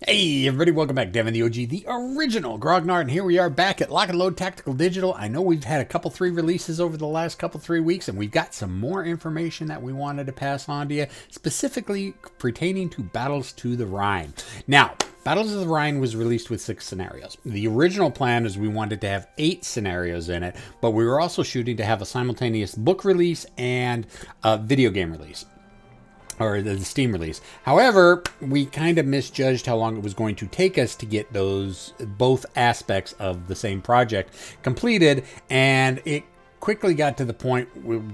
Hey everybody, welcome back. Devin the OG, the original Grognard, and here we are back at Lock and Load Tactical Digital. I know we've had a couple 3 releases over the last couple 3 weeks, and we've got some more information that we wanted to pass on to you, specifically pertaining to Battles to the Rhine. Now, Battles of the Rhine was released with 6 scenarios. The original plan is we wanted to have 8 scenarios in it, but we were also shooting to have a simultaneous book release and a video game release, or the Steam release. However, we kind of misjudged how long it was going to take us to get those both aspects of the same project completed, and it quickly got to the point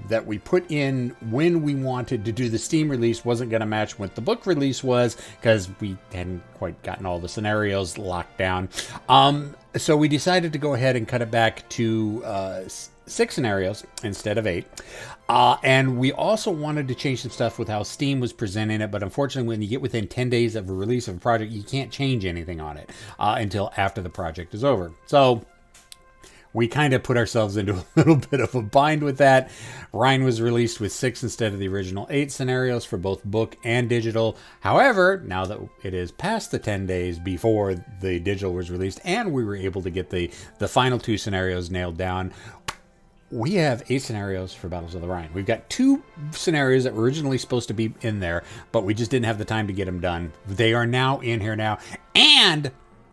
that we put in when we wanted to do the Steam release wasn't going to match what the book release was, because we hadn't quite gotten all the scenarios locked down. So we decided to go ahead and cut it back to 6 scenarios instead of 8. And we also wanted to change some stuff with how Steam was presenting it, but unfortunately when you get within 10 days of a release of a project, you can't change anything on it until after the project is over. So we kind of put ourselves into a little bit of a bind with that. Rhine was released with 6 instead of the original 8 scenarios for both book and digital. However, now that it is past the 10 days before the digital was released and we were able to get the final 2 scenarios nailed down, we have 8 scenarios for Battles of the Rhine. We've got 2 scenarios that were originally supposed to be in there, but we just didn't have the time to get them done. They are now in here now, and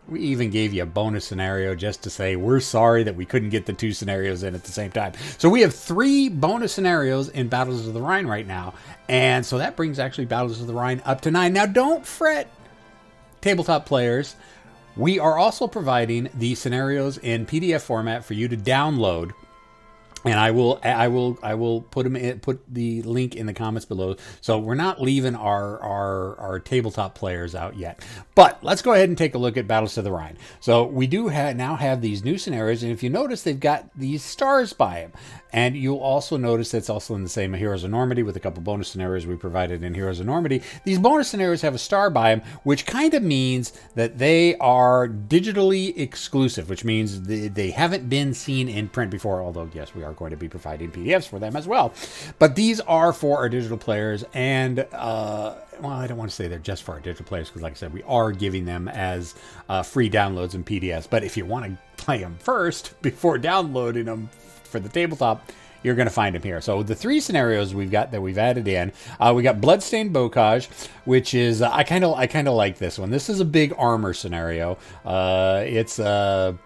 we even gave you a bonus scenario just to say we're sorry that we couldn't get the 2 scenarios in at the same time. So we have 3 bonus scenarios in Battles of the Rhine right now, and so that brings actually Battles of the Rhine up to 9. Now don't fret, tabletop players. We are also providing the scenarios in PDF format for you to download. And I will put the link in the comments below. So we're not leaving our tabletop players out yet. But let's go ahead and take a look at Battles to the Rhine. So we do now have these new scenarios, and if you notice, they've got these stars by them. And you'll also notice it's also in the same Heroes of Normandy with a couple bonus scenarios we provided in Heroes of Normandy. These bonus scenarios have a star by them, which kind of means that they are digitally exclusive, which means they haven't been seen in print before, although, yes, we are going to be providing PDFs for them as well. But these are for our digital players, and well, I don't want to say they're just for our digital players, because like I said, we are giving them as free downloads and PDFs. But if you want to play them first before downloading them for the tabletop, you're going to find them here. So the 3 scenarios we've added in, we got Bloodstained Bocage, which is I kind of like this one. This is a big armor scenario. It's a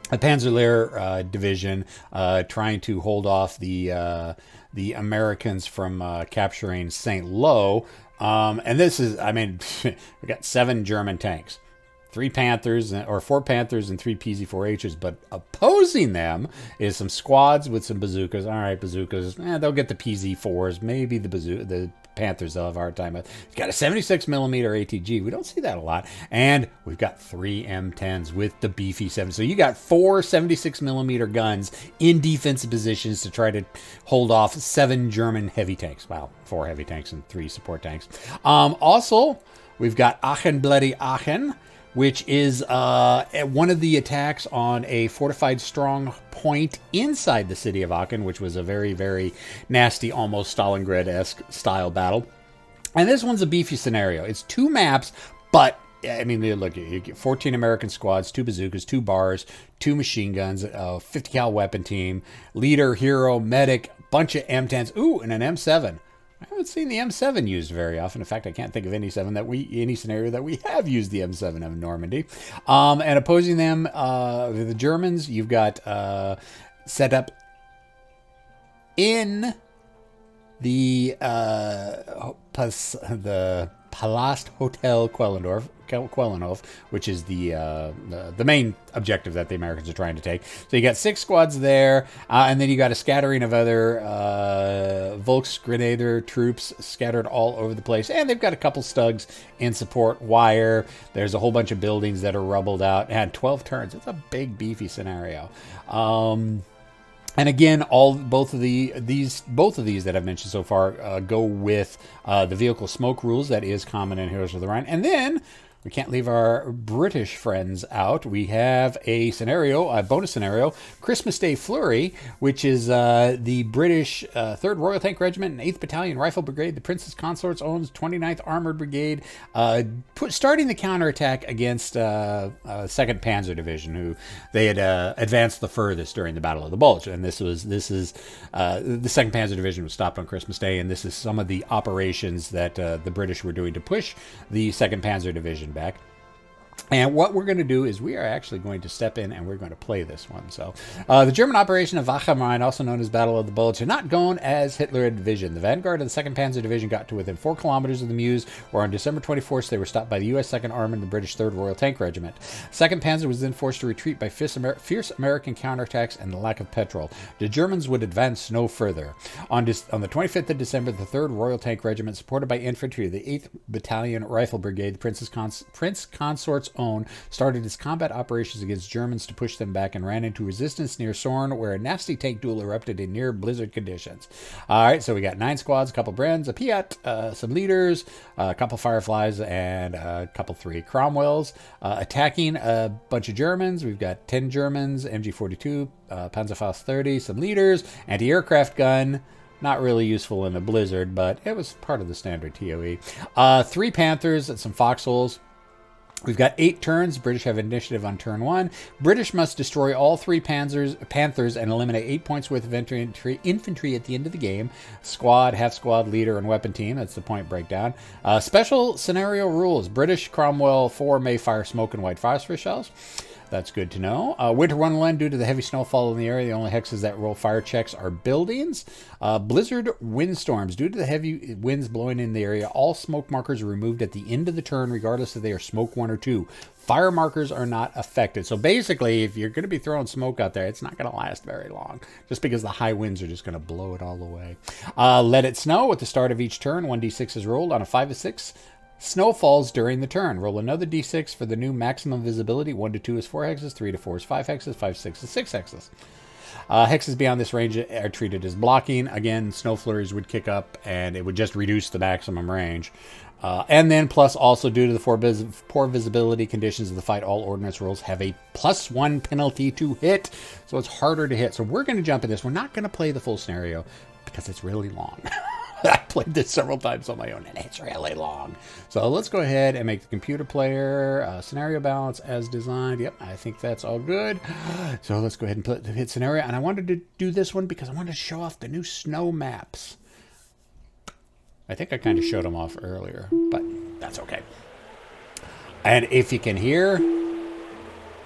Panzerlehr division trying to hold off the Americans from capturing St. Lo. And this is, I mean, we got 7 German tanks, 4 Panthers and 3 PZ-4Hs, but opposing them is some squads with some bazookas. All right, bazookas, they'll get the PZ-4s, maybe the Panthers they'll have a hard time with. It's got a 76mm ATG. We don't see that a lot. And we've got 3 M10s with the beefy 7. So you got 4 76mm guns in defensive positions to try to hold off 7 German heavy tanks. Well, 4 heavy tanks and 3 support tanks. Also, we've got Aachen Bloody Aachen, which is one of the attacks on a fortified strong point inside the city of Aachen, which was a very, very nasty, almost Stalingrad-esque style battle. And this one's a beefy scenario. It's 2 maps, but I mean, look, you get 14 American squads, 2 bazookas, 2 bars, 2 machine guns, a 50 cal weapon team, leader, hero, medic, bunch of M10s, ooh, and an M7. I haven't seen the M7 used very often. In fact, I can't think of any scenario that we have used the M7 in Normandy. And opposing them, the Germans, you've got set up in the Palast Hotel Quellenhof, which is the main objective that the Americans are trying to take. So you got 6 squads there, and then you got a scattering of other Volksgrenadier troops scattered all over the place, and they've got a couple stugs in support wire. There's a whole bunch of buildings that are rubbled out, and 12 turns. It's a big, beefy scenario. And again, both of these that I've mentioned so far go with the vehicle smoke rules that is common in Heroes of the Rhine. And then We can't leave our British friends out. We have a scenario, a bonus scenario, Christmas Day Flurry, which is the British 3rd Royal Tank Regiment and 8th Battalion Rifle Brigade. The Princess Consort's owns 29th Armored Brigade, starting the counterattack against 2nd Panzer Division, who they had advanced the furthest during the Battle of the Bulge. And this is the 2nd Panzer Division was stopped on Christmas Day, and this is some of the operations that the British were doing to push the 2nd Panzer Division back. And what we're going to do is we are actually going to step in and we're going to play this one. So the German operation of Wacht am Rhein, also known as Battle of the Bulge, had not gone as Hitler had envisioned. The vanguard of the 2nd Panzer Division got to within 4 kilometers of the Meuse, where on December 24th they were stopped by the U.S. 2nd Armored and the British 3rd Royal Tank Regiment. 2nd Panzer was then forced to retreat by fierce American counterattacks and the lack of petrol. The Germans would advance no further. On the 25th of December, the 3rd Royal Tank Regiment, supported by infantry of the 8th Battalion Rifle Brigade, the Prince Consort's own, started its combat operations against Germans to push them back and ran into resistance near Sorn, where a nasty tank duel erupted in near blizzard conditions. All right, so we got 9 squads, a couple Brands, a Piat, some leaders, a couple Fireflies, and a couple 3 Cromwells attacking a bunch of Germans. We've got 10 Germans, MG42, Panzerfaust 30, some leaders, anti-aircraft gun. Not really useful in a blizzard, but it was part of the standard TOE. 3 Panthers and some Foxholes. We've got 8 turns. British have initiative on turn 1. British must destroy all 3 Panthers and eliminate 8 points worth of infantry at the end of the game. Squad, half squad, leader, and weapon team. That's the point breakdown. Special scenario rules. British Cromwell 4 may fire smoke and white phosphorus shells. That's good to know. Winter Wonderland, due to the heavy snowfall in the area, the only hexes that roll fire checks are buildings. Blizzard windstorms, due to the heavy winds blowing in the area, all smoke markers are removed at the end of the turn, regardless if they are smoke 1 or 2. Fire markers are not affected. So basically, if you're going to be throwing smoke out there, it's not going to last very long, just because the high winds are just going to blow it all away. Let it snow at the start of each turn. 1d6 is rolled on a 5 to 6. Snow falls during the turn. Roll another d6 for the new maximum visibility. 1 to 2 is 4 hexes, 3 to 4 is 5 hexes, 5 to 6 is 6 hexes. Hexes beyond this range are treated as blocking. Again, snow flurries would kick up and it would just reduce the maximum range. And then plus also due to the poor visibility conditions of the fight, all ordnance rolls have a +1 penalty to hit. So it's harder to hit. So we're going to jump in this. We're not going to play the full scenario because it's really long. I played this several times on my own, and it's really long. So let's go ahead and make the computer player scenario balance as designed. Yep, I think that's all good. So let's go ahead and hit scenario. And I wanted to do this one because I wanted to show off the new snow maps. I think I kind of showed them off earlier, but that's okay. And if you can hear,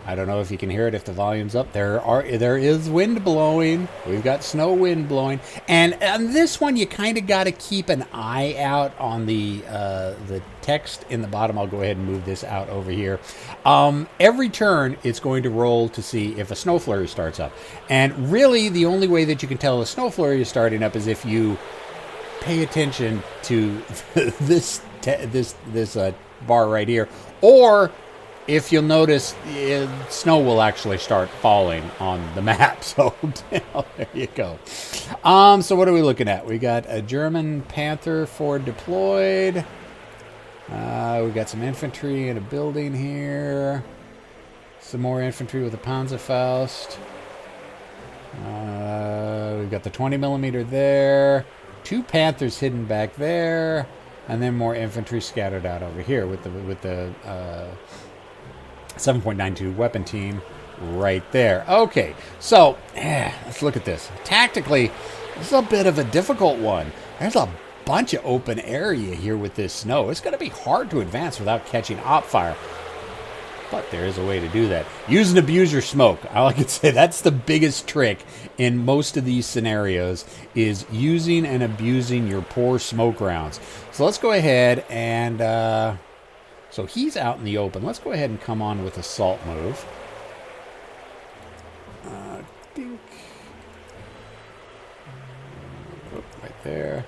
I don't know if you can hear it if the volume's up. There is wind blowing. We've got snow wind blowing. And on this one, you kind of got to keep an eye out on the text in the bottom. I'll go ahead and move this out over here. Every turn, it's going to roll to see if a snow flurry starts up. And really, the only way that you can tell a snow flurry is starting up is if you pay attention to this bar right here, or if you'll notice, snow will actually start falling on the map. So there you go. So what are we looking at? We got a German Panther 4 deployed. We got some infantry in a building here. Some more infantry with a Panzerfaust. We've got the 20 millimeter there. 2 Panthers hidden back there, and then more infantry scattered out over here with the 7.92 weapon team right there. Okay, so let's look at this. Tactically, this is a bit of a difficult one. There's a bunch of open area here with this snow. It's going to be hard to advance without catching op fire. But there is a way to do that. Use and abuse your smoke. All I can say, that's the biggest trick in most of these scenarios, is using and abusing your poor smoke rounds. So let's go ahead and... so he's out in the open. Let's go ahead and come on with assault move. Right there.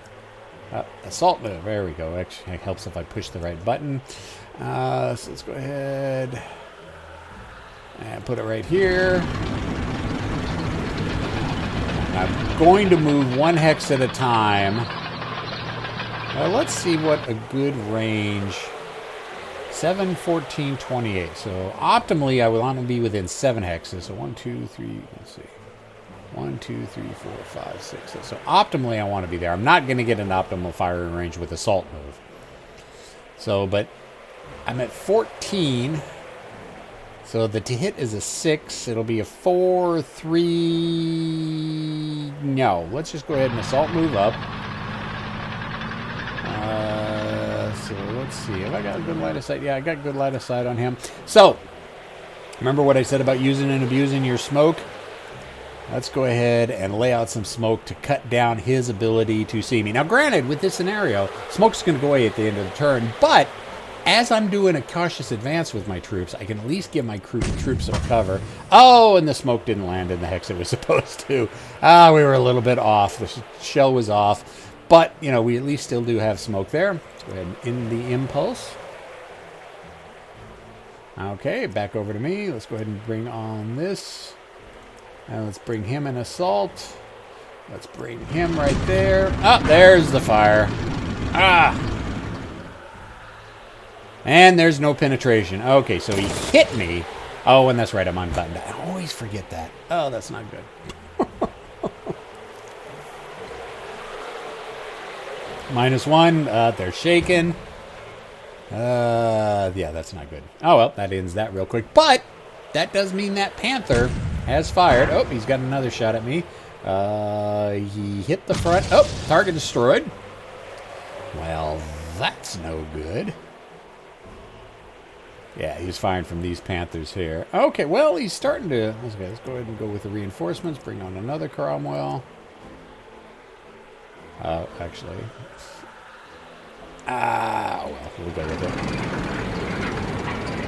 Assault move. There we go. Actually, it helps if I push the right button. So let's go ahead and put it right here. I'm going to move 1 hex at a time. Let's see what a good range 7, 14, 28. So optimally, I would want to be within 7 hexes. So 1, 2, 3, let's see. 1, 2, 3, 4, 5, 6. So optimally, I want to be there. I'm not going to get an optimal firing range with assault move. So, but I'm at 14. So the to hit is a 6. It'll be a 4, 3. No, let's just go ahead and assault move up. So let's see. Have I got a good line of sight? Yeah, I got good line of sight on him. So, remember what I said about using and abusing your smoke? Let's go ahead and lay out some smoke to cut down his ability to see me. Now, granted, with this scenario, smoke's going to go away at the end of the turn, but as I'm doing a cautious advance with my troops, I can at least give my troops some cover. Oh, and the smoke didn't land in the hex it was supposed to. We were a little bit off. The shell was off. But, you know, we at least still do have smoke there. Let's go ahead and end the impulse. Okay, back over to me. Let's go ahead and bring on this. And let's bring him in assault. Let's bring him right there. Oh, there's the fire. And there's no penetration. Okay, so he hit me. Oh, and that's right, I'm unbuttoned. I always forget that. Oh, that's not good. -1. They're shaken. Yeah, that's not good. Oh, well, that ends that real quick. But that does mean that Panther has fired. Oh, he's got another shot at me. He hit the front. Oh, target destroyed. Well, that's no good. Yeah, he's firing from these Panthers here. Okay, well, he's starting to... Let's go ahead and go with the reinforcements. Bring on another Cromwell. Actually... well, we'll go with it.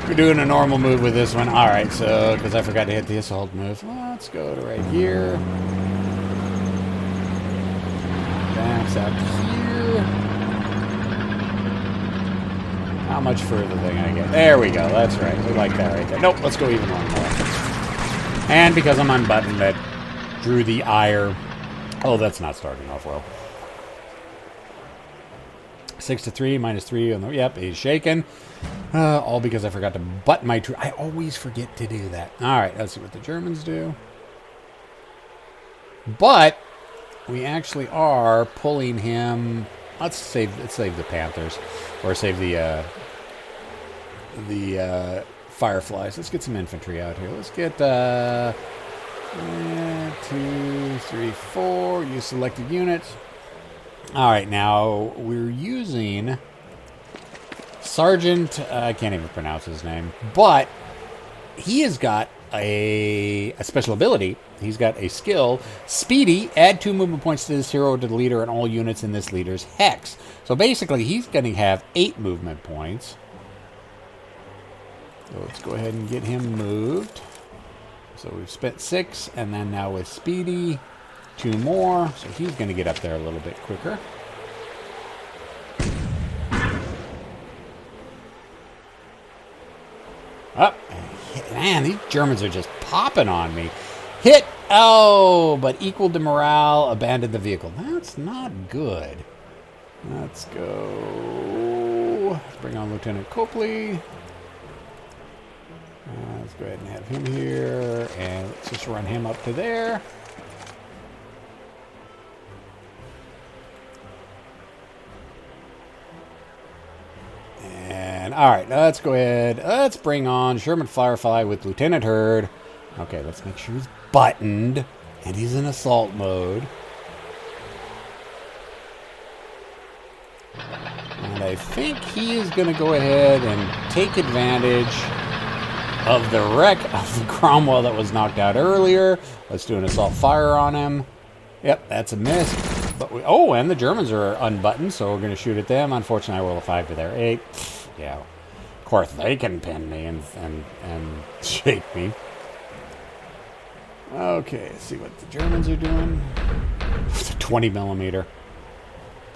We're doing a normal move with this one. Alright, so, because I forgot to hit the assault move. Let's go to right here. Backs out to here. How much further thing I get? There we go, that's right. We like that right there. Nope, let's go even one more. And because I'm unbuttoned, that drew the ire. Oh, that's not starting off well. 6 to 3, -3 on the... Yep, he's shaken. All because I forgot to button my... I always forget to do that. All right, let's see what the Germans do. But we actually are pulling him... Let's save the Panthers. Or save the Fireflies. Let's get some infantry out here. Let's get... 1, 2, 3, 4. Use selected units. Alright, now we're using Sergeant, I can't even pronounce his name, but he has got a special ability. He's got a skill, Speedy, add 2 movement points to this hero, to the leader, and all units in this leader's hex. So basically, he's going to have 8 movement points. So let's go ahead and get him moved. So we've spent 6, and then now with Speedy... 2 more, so he's going to get up there a little bit quicker. Oh, man, these Germans are just popping on me. Hit! Oh, but equaled the morale, abandoned the vehicle. That's not good. Let's go. Let's bring on Lieutenant Copley. Let's go ahead and have him here, and let's just run him up to there. And all right, let's go ahead. Let's bring on Sherman Firefly with Lieutenant Hurd. Okay, let's make sure he's buttoned and he's in assault mode. And I think he is going to go ahead and take advantage of the wreck of the Cromwell that was knocked out earlier. Let's do an assault fire on him. Yep, that's a miss. But oh, and the Germans are unbuttoned, so we're going to shoot at them. Unfortunately, I roll a 5 to their 8. Yeah, of course they can pin me and shake me. Okay, let's see what the Germans are doing. The 20 millimeter.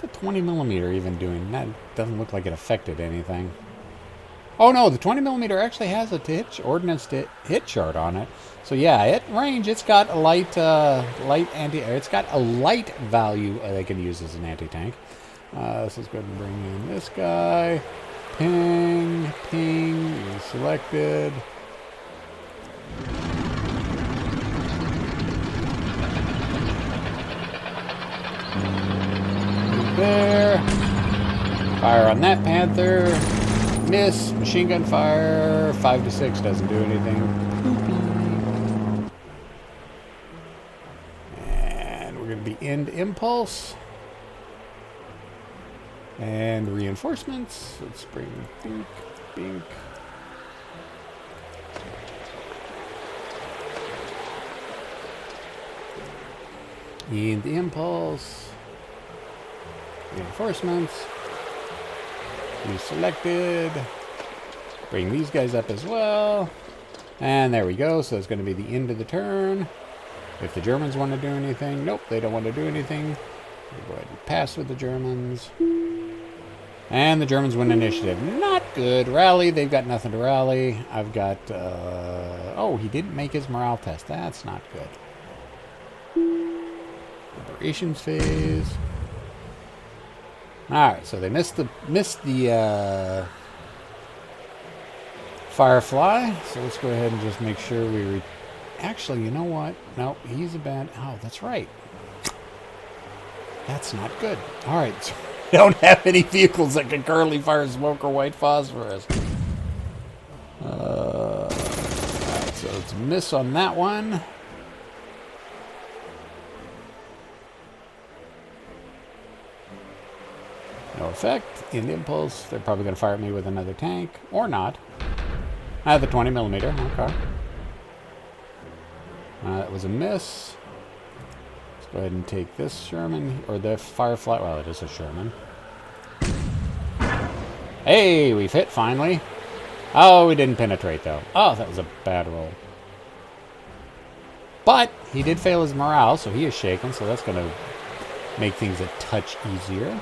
What's the 20 millimeter even doing? That doesn't look like it affected anything. Oh no, the 20 millimeter actually has a ordnance to hit chart on it. So yeah, at range, it's got a light anti. It's got a light value they can use as an anti-tank. So let's go ahead and bring in this guy. Ping, ping. selected. There. Fire on that Panther. Miss. Machine gun fire. 5 to 6 doesn't do anything. And we're going to be end impulse. And reinforcements. Let's bring Bink, Bink. End impulse. Reinforcements. You selected. Bring these guys up as well. And there we go. So it's going to be the end of the turn. If the Germans want to do anything. Nope, they don't want to do anything. We'll go ahead and pass with the Germans. And the Germans win initiative. Not good. Rally. They've got nothing to rally. I've got... oh, he didn't make his morale test. That's not good. Operations phase. Alright, so they missed the Firefly. So let's go ahead and just make sure we... Actually, you know what? No, he's a bad... Oh, that's right. That's not good. Alright, so we don't have any vehicles that can currently fire smoke or white phosphorus. Alright, so it's a miss on that one. No effect. In impulse. They're probably going to fire at me with another tank. Or not. I have the 20 millimeter. Okay. That was a miss. Let's go ahead and take this Sherman. Or the Firefly. Well, it is a Sherman. Hey, we've hit finally. Oh, we didn't penetrate though. Oh, that was a bad roll. But he did fail his morale, so he is shaken. So that's going to make things a touch easier.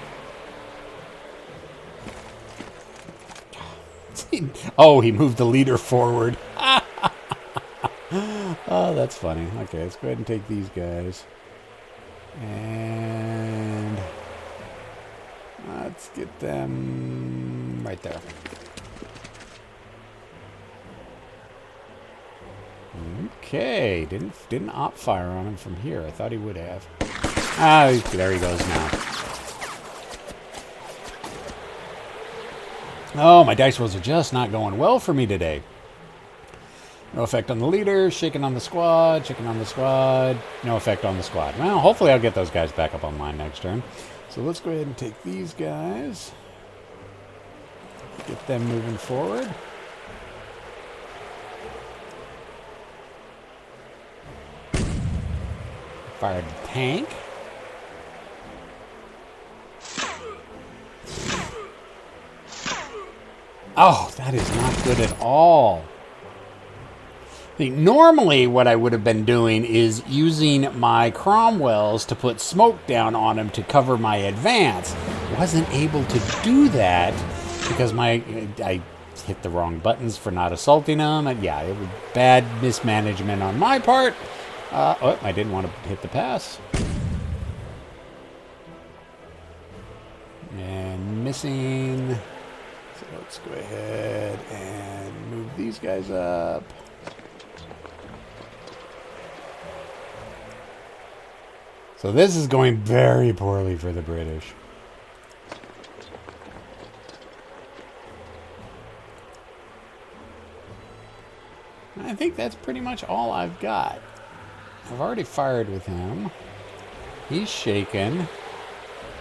Oh, he moved the leader forward. Oh, that's funny. Okay, let's go ahead and take these guys. And let's get them right there. Okay, didn't op fire on him from here. I thought he would have. Ah, there he goes now. Oh, my dice rolls are just not going well for me today. No effect on the leader, shaking on the squad, chicken on the squad. No effect on the squad. Well, hopefully I'll get those guys back up online next turn. So let's go ahead and take these guys. Get them moving forward. Fired the tank. Oh, that is not good at all. See, normally what I would have been doing is using my Cromwells to put smoke down on him to cover my advance. Wasn't able to do that because I hit the wrong buttons for not assaulting him. And yeah, it was bad mismanagement on my part. Oh, I didn't want to hit the pass. And missing... So let's go ahead and move these guys up. So this is going very poorly for the British. I think that's pretty much all I've got. I've already fired with him. He's shaken.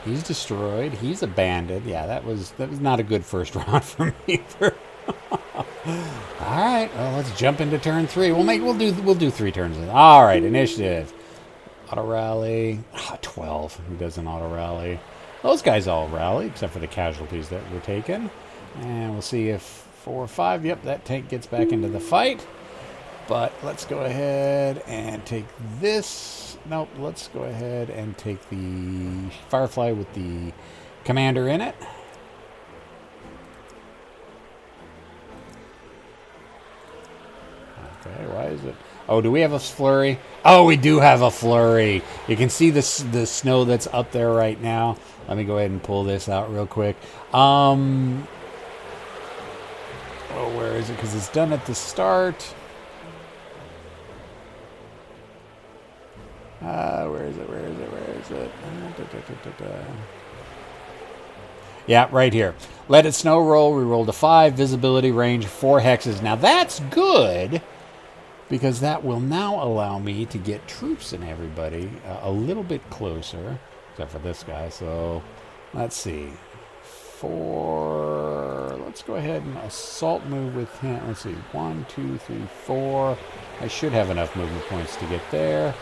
He's destroyed. He's abandoned. Yeah, that was not a good first round for me. All right, well, let's jump into turn 3. We'll do 3 turns. All right, initiative. Auto rally. 12. Who doesn't auto rally? Those guys all rally, except for the casualties that were taken. And we'll see if 4 or 5. Yep, that tank gets back into the fight. But let's go ahead and take this. Nope, let's go ahead and take the Firefly with the commander in it. Okay, why is it? Oh, do we have a flurry? Oh, we do have a flurry. You can see the snow that's up there right now. Let me go ahead and pull this out real quick. Oh, Oh, where is it? Because it's done at the start. Where is it? Where is it? Where is it? Yeah, right here. Let it snow roll. We rolled a 5. Visibility range 4 hexes. Now that's good, because that will now allow me to get troops and everybody a little bit closer, except for this guy. So let's see. 4. Let's go ahead and assault move with him. Let's see. 1, 2, 3, 4. I should have enough movement points to get there.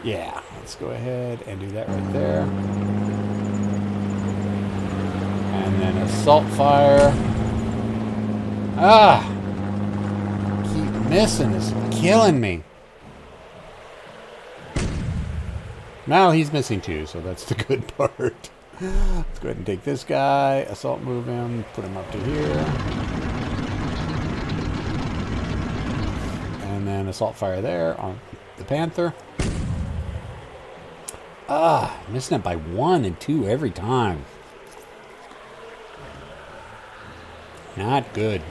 Yeah, let's go ahead and do that right there. And then assault fire. Ah! Keep missing. It's killing me. Now he's missing 2, so that's the good part. Let's go ahead and take this guy, assault move him, put him up to here. And then assault fire there on the Panther. Ah, missing it by 1 and 2 every time. Not good.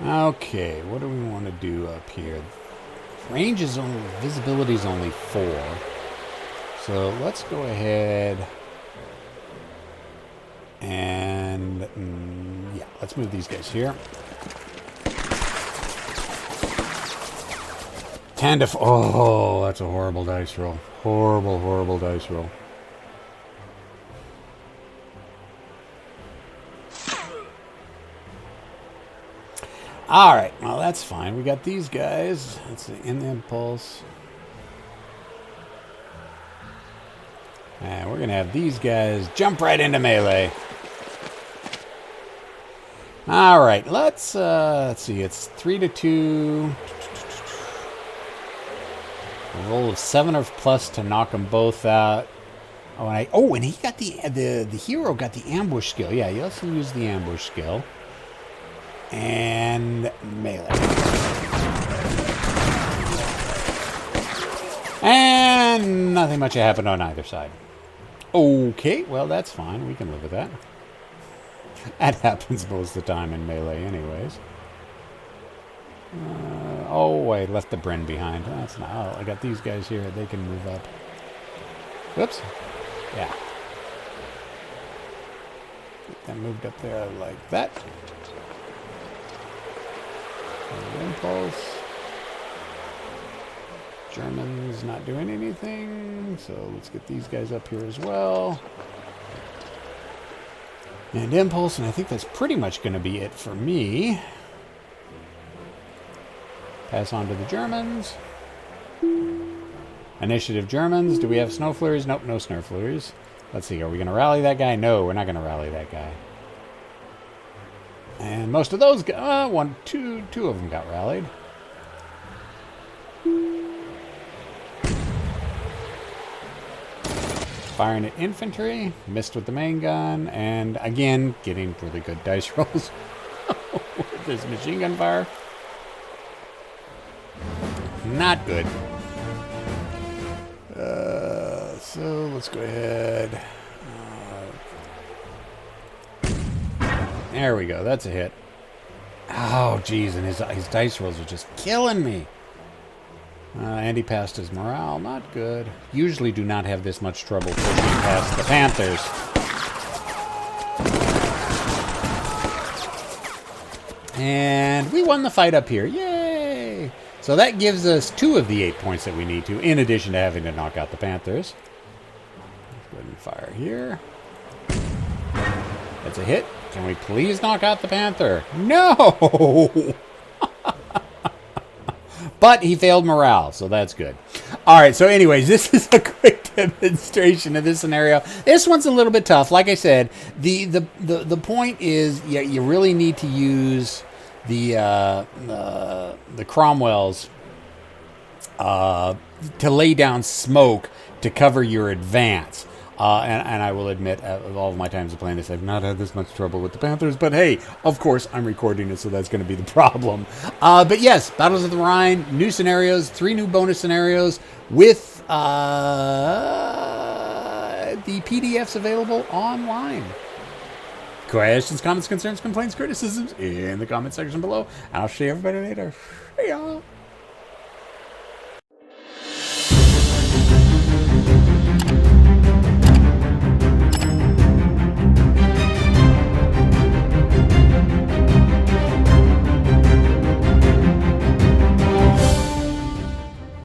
Okay, what do we want to do up here? Range is only, visibility is only 4. So let's go ahead and, yeah, let's move these guys here. 10 to 4. Oh, that's a horrible dice roll. Horrible, horrible dice roll. All right, well, that's fine. We got these guys. Let's see, in the impulse. And we're going to have these guys jump right into melee. All right, let's see. It's 3 to 2. A roll of 7 or plus to knock them both out. Oh, and he got the hero got the ambush skill. Yeah, he also used the ambush skill. And melee. And nothing much happened on either side. Okay, well, that's fine. We can live with that. That happens most of the time in melee anyways. Oh, I left the Bren behind. That's not... Oh, I got these guys here. They can move up. Whoops. Yeah. Get them moved up there like that. Impulse. Germans not doing anything, so let's get these guys up here as well. And impulse, and I think that's pretty much going to be it for me. Pass on to the Germans. Initiative Germans. Do we have snow flurries? Nope, no snow flurries. Let's see, are we going to rally that guy? No, we're not going to rally that guy. And most of those, two of them got rallied. Firing at infantry, missed with the main gun, and again, getting really good dice rolls with this machine gun fire. Not good. So let's go ahead. There we go. That's a hit. Oh, geez. And his dice rolls are just killing me. And he passed his morale. Not good. Usually do not have this much trouble pushing past the Panthers. And we won the fight up here. Yay! So that gives us 2 of the 8 points that we need to, in addition to having to knock out the Panthers. Let's go ahead and fire here. That's a hit. Can we please knock out the Panther? No! But he failed morale, so that's good. All right, so anyways, this is a quick demonstration of this scenario. This one's a little bit tough. Like I said, the point is, yeah, you really need to use the Cromwells to lay down smoke to cover your advance. And I will admit, of all of my times of playing this, I've not had this much trouble with the Panthers. But hey, of course, I'm recording it, so that's going to be the problem. But yes, Battles of the Rhine, new scenarios, 3 new bonus scenarios with the PDFs available online. Questions, comments, concerns, complaints, criticisms in the comment section below. I'll see everybody later. See y'all.